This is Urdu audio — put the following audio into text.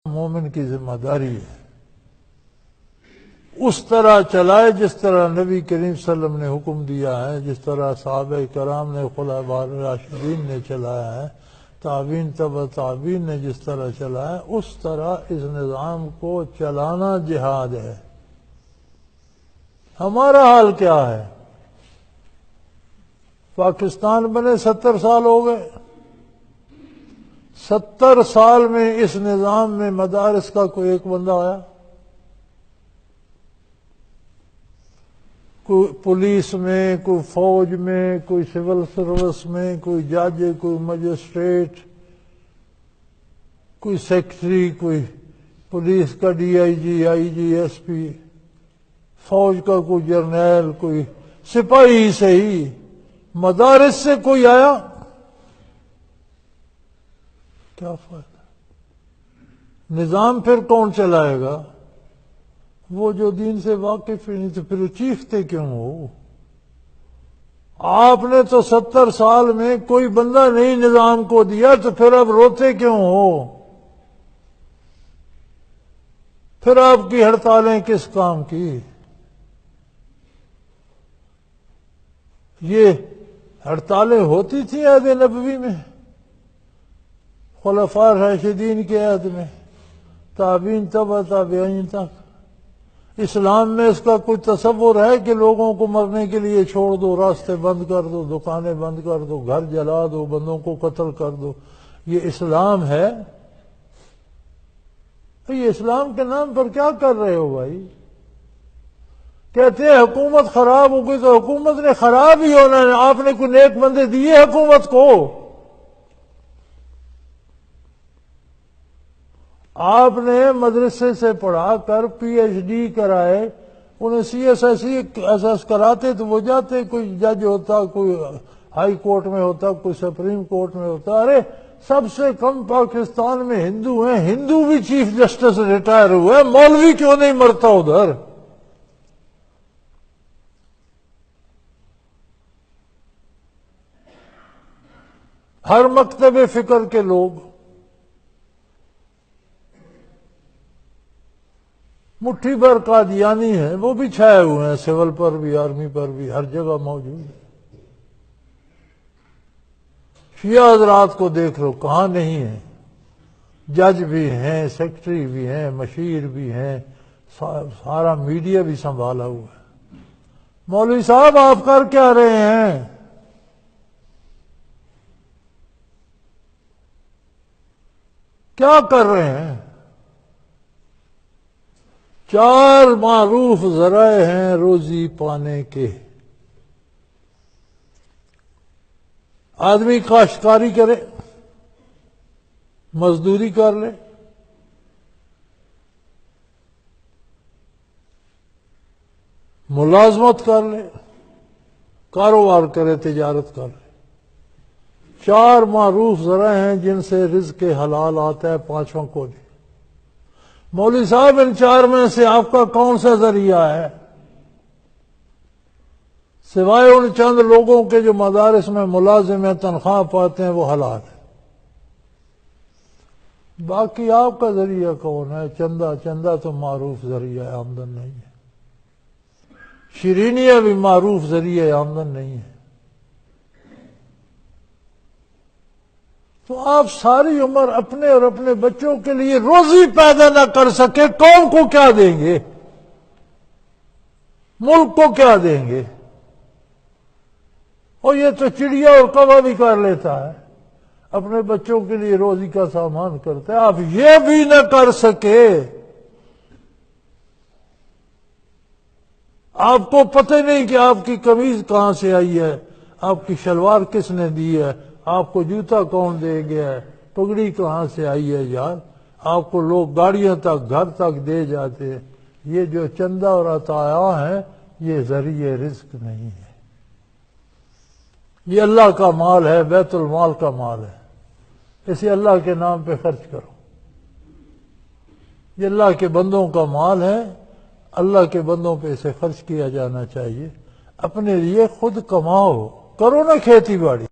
مومن کی ذمہ داری ہے اس طرح چلائے جس طرح نبی کریم صلی اللہ علیہ وسلم نے حکم دیا ہے، جس طرح صحابہ کرام نے، خلفاء راشدین نے چلایا ہے، تابعین تبع تابعین نے جس طرح چلایا ہے، اس طرح اس نظام کو چلانا جہاد ہے۔ ہمارا حال کیا ہے؟ پاکستان بنے 70 سال ہو گئے، 70 سال میں اس نظام میں مدارس کا کوئی ایک بندہ آیا؟ کوئی پولیس میں، کوئی فوج میں، کوئی سول سروس میں، کوئی جج، کوئی مجسٹریٹ، کوئی سیکٹری، کوئی پولیس کا D I G, I G, S P, فوج کا کوئی جرنیل، کوئی سپاہی سے ہی مدارس سے کوئی آیا؟ کیا فائدہ؟ نظام پھر کون چلائے گا؟ وہ جو دین سے واقف ہی نہیں، تو پھر چیختے کیوں ہو؟ آپ نے تو 70 سال میں کوئی بندہ نہیں نظام کو دیا، تو پھر اب روتے کیوں ہو؟ پھر آپ کی ہڑتالیں کس کام کی؟ یہ ہڑتالیں ہوتی تھیں عہد نبوی میں، خلفاء راشدین کے عہد میں، تابعین تبع تابعین تک۔ اسلام میں اس کا کوئی تصور ہے کہ لوگوں کو مرنے کے لیے چھوڑ دو، راستے بند کر دو، دکانیں بند کر دو، گھر جلا دو، بندوں کو قتل کر دو؟ یہ اسلام ہے؟ یہ اسلام کے نام پر کیا کر رہے ہو بھائی؟ کہتے ہیں حکومت خراب ہو گئی، تو حکومت نے خراب ہی ہونا ہے، آپ نے کوئی نیک بندے دیے حکومت کو؟ آپ نے مدرسے سے پڑھا کر پی ایچ ڈی کرائے، انہیں سی ایس ایس کراتے تو وہ جاتے، کوئی جج ہوتا، کوئی ہائی کورٹ میں ہوتا، کوئی سپریم کورٹ میں ہوتا۔ ارے سب سے کم پاکستان میں ہندو ہیں، ہندو بھی چیف جسٹس ریٹائر ہوئے، مولوی کیوں نہیں مرتا ادھر؟ ہر مکتب فکر کے لوگ مٹھی بھر قادیانی ہیں، وہ بھی چھائے ہوئے ہیں، سول پر بھی، آرمی پر بھی، ہر جگہ موجود ہیں۔ شیعہ حضرات کو دیکھ لو، کہاں نہیں ہیں؟ جج بھی ہیں، سیکٹری بھی ہیں، مشیر بھی ہیں، سارا میڈیا بھی سنبھالا ہوا ہے۔ مولوی صاحب آپ کر کیا رہے ہیں؟ کیا کر رہے ہیں؟ 4 معروف ذرائع ہیں روزی پانے کے۔ آدمی کاشتکاری کرے، مزدوری کر لے، ملازمت کر لے، کاروبار کرے، تجارت کر لے۔ 4 معروف ذرائع ہیں جن سے رزق حلال آتا ہے، 5واں کو نہیں۔ مولوی صاحب ان 4 میں سے آپ کا کون سا ذریعہ ہے؟ سوائے ان چند لوگوں کے جو مدارس میں ملازم ہیں، تنخواہ پاتے ہیں، وہ حلال ہے۔ باقی آپ کا ذریعہ کون ہے؟ چندہ؟ چندہ تو معروف ذریعہ آمدن نہیں ہے۔ شرینیاں بھی معروف ذریعہ آمدن نہیں ہے۔ تو آپ ساری عمر اپنے اور اپنے بچوں کے لیے روزی پیدا نہ کر سکے، قوم کو کیا دیں گے؟ ملک کو کیا دیں گے؟ اور یہ تو چڑیا اور کوا بھی کر لیتا ہے، اپنے بچوں کے لیے روزی کا سامان کرتا ہے، آپ یہ بھی نہ کر سکے۔ آپ کو پتہ نہیں کہ آپ کی قمیض کہاں سے آئی ہے، آپ کی شلوار کس نے دی ہے، آپ کو جوتا کون دے گیا ہے، پگڑی کہاں سے آئی ہے یار؟ آپ کو لوگ گاڑیاں تک، گھر تک دے جاتے ہیں۔ یہ جو چندہ اور عطایا ہیں، یہ ذریعہ رزق نہیں ہے۔ یہ اللہ کا مال ہے، بیت المال کا مال ہے، اسے اللہ کے نام پہ خرچ کرو۔ یہ اللہ کے بندوں کا مال ہے، اللہ کے بندوں پہ اسے خرچ کیا جانا چاہیے۔ اپنے لیے خود کماؤ، کرو نا کھیتی باڑی۔